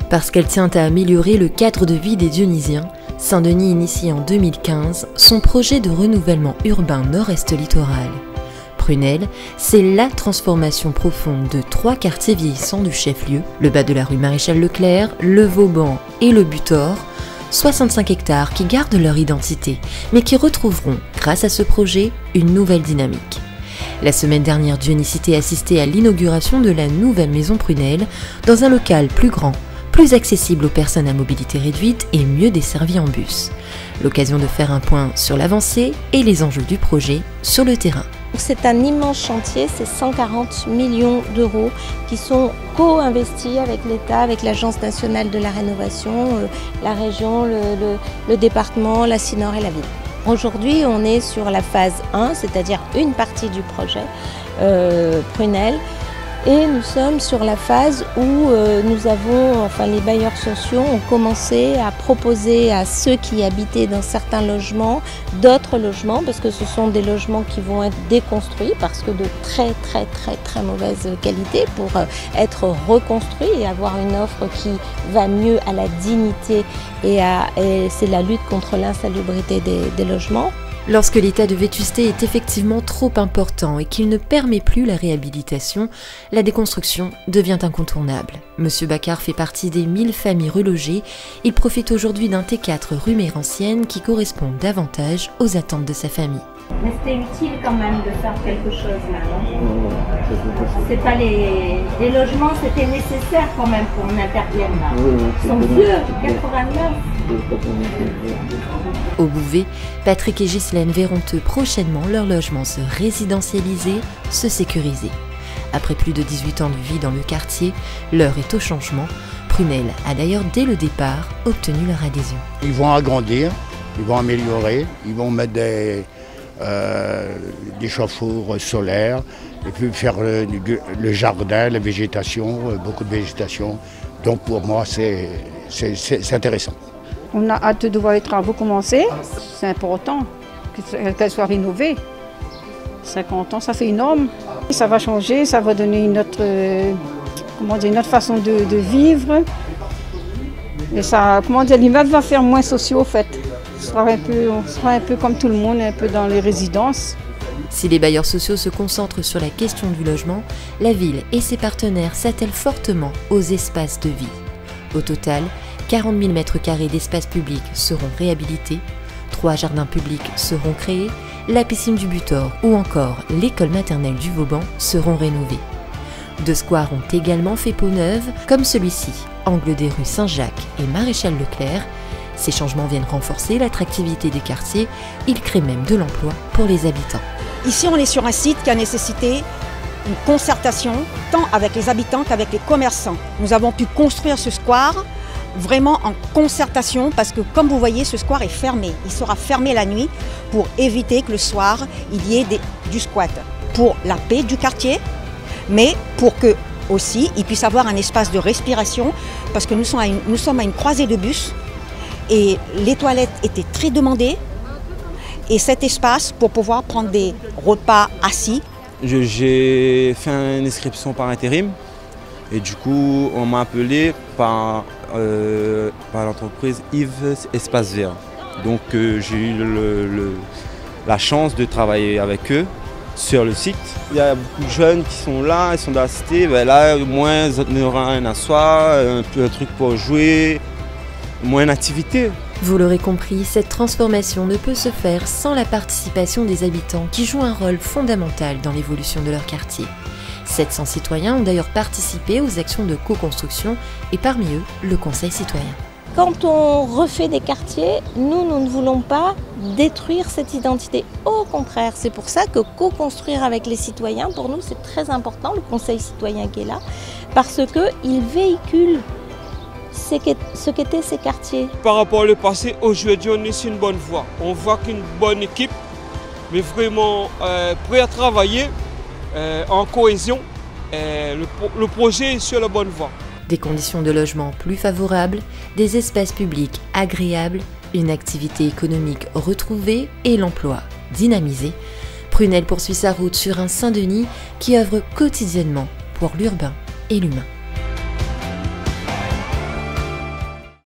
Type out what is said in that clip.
Parce qu'elle tient à améliorer le cadre de vie des Dionysiens, Saint-Denis initie en 2015 son projet de renouvellement urbain nord-est littoral. Prunelle, c'est la transformation profonde de 3 quartiers vieillissants du chef-lieu, le bas de la rue Maréchal Leclerc, le Vauban et le Butor, 65 hectares qui gardent leur identité, mais qui retrouveront, grâce à ce projet, une nouvelle dynamique. La semaine dernière, Dionysité assistait à l'inauguration de la nouvelle maison Prunelle, dans un local plus grand, plus accessible aux personnes à mobilité réduite et mieux desservi en bus. L'occasion de faire un point sur l'avancée et les enjeux du projet sur le terrain. C'est un immense chantier, c'est 140 millions d'euros qui sont co-investis avec l'État, avec l'Agence nationale de la rénovation, la région, le département, la CINOR et la ville. Aujourd'hui, on est sur la phase 1, c'est-à-dire une partie du projet Prunelle. Et nous sommes sur la phase où les bailleurs sociaux ont commencé à proposer à ceux qui habitaient dans certains logements d'autres logements, parce que ce sont des logements qui vont être déconstruits parce que de très mauvaise qualité pour être reconstruits et avoir une offre qui va mieux à la dignité et c'est la lutte contre l'insalubrité des logements. Lorsque l'état de vétusté est effectivement trop important et qu'il ne permet plus la réhabilitation, la déconstruction devient incontournable. Monsieur Baccar fait partie des 1000 familles relogées. Il profite aujourd'hui d'un T4 rue Mérancienne qui correspond davantage aux attentes de sa famille. Mais c'était utile quand même de faire quelque chose là, non? C'est pas les logements, c'était nécessaire quand même pour qu'on intervienne là. Ils sont vieux, 89. Au Bouvet, Patrick et Ghislaine verront eux prochainement leur logement se résidentialiser, se sécuriser. Après plus de 18 ans de vie dans le quartier, l'heure est au changement. Prunelle a d'ailleurs dès le départ obtenu leur adhésion. Ils vont agrandir, ils vont améliorer, ils vont mettre des chauffe-eau solaires et puis faire le jardin, la végétation, beaucoup de végétation. Donc pour moi c'est intéressant. On a hâte de voir les travaux commencer. C'est important qu'elle soit rénovée. 50 ans, ça fait énorme. Ça va changer, ça va donner une autre façon de vivre. Et ça, l'immeuble va faire moins social au fait. On sera un peu comme tout le monde, un peu dans les résidences. Si les bailleurs sociaux se concentrent sur la question du logement, la ville et ses partenaires s'attellent fortement aux espaces de vie. Au total, 40 000 m² d'espaces publics seront réhabilités, 3 jardins publics seront créés, la piscine du Butor ou encore l'école maternelle du Vauban seront rénovés. 2 squares ont également fait peau neuve, comme celui-ci, angle des rues Saint-Jacques et Maréchal Leclerc. Ces changements viennent renforcer l'attractivité des quartiers, ils créent même de l'emploi pour les habitants. Ici, on est sur un site qui a nécessité une concertation, tant avec les habitants qu'avec les commerçants. Nous avons pu construire ce square vraiment en concertation parce que, comme vous voyez, ce square est fermé. Il sera fermé la nuit pour éviter que le soir, il y ait du squat. Pour la paix du quartier, mais pour que aussi il puisse avoir un espace de respiration parce que nous sommes à une croisée de bus et les toilettes étaient très demandées. Et cet espace pour pouvoir prendre des repas assis. J'ai fait une inscription par intérim et du coup on m'a appelé par l'entreprise Yves Espace Vert. Donc j'ai eu la chance de travailler avec eux sur le site. Il y a beaucoup de jeunes qui sont là, ils sont dans la cité, ben là au moins ils auront un asseoir, un truc pour jouer, moins d'activité. Vous l'aurez compris, cette transformation ne peut se faire sans la participation des habitants qui jouent un rôle fondamental dans l'évolution de leur quartier. 700 citoyens ont d'ailleurs participé aux actions de co-construction et parmi eux, le Conseil citoyen. Quand on refait des quartiers, nous ne voulons pas détruire cette identité. Au contraire, c'est pour ça que co-construire avec les citoyens, pour nous, c'est très important, le Conseil citoyen qui est là, parce qu'il véhicule ce qu'étaient ces quartiers. Par rapport au passé, aujourd'hui on est sur une bonne voie. On voit qu'une bonne équipe, mais vraiment prêt à travailler en cohésion. Le projet est sur la bonne voie. Des conditions de logement plus favorables, des espaces publics agréables, une activité économique retrouvée et l'emploi dynamisé. Prunelle poursuit sa route sur un Saint-Denis qui œuvre quotidiennement pour l'urbain et l'humain.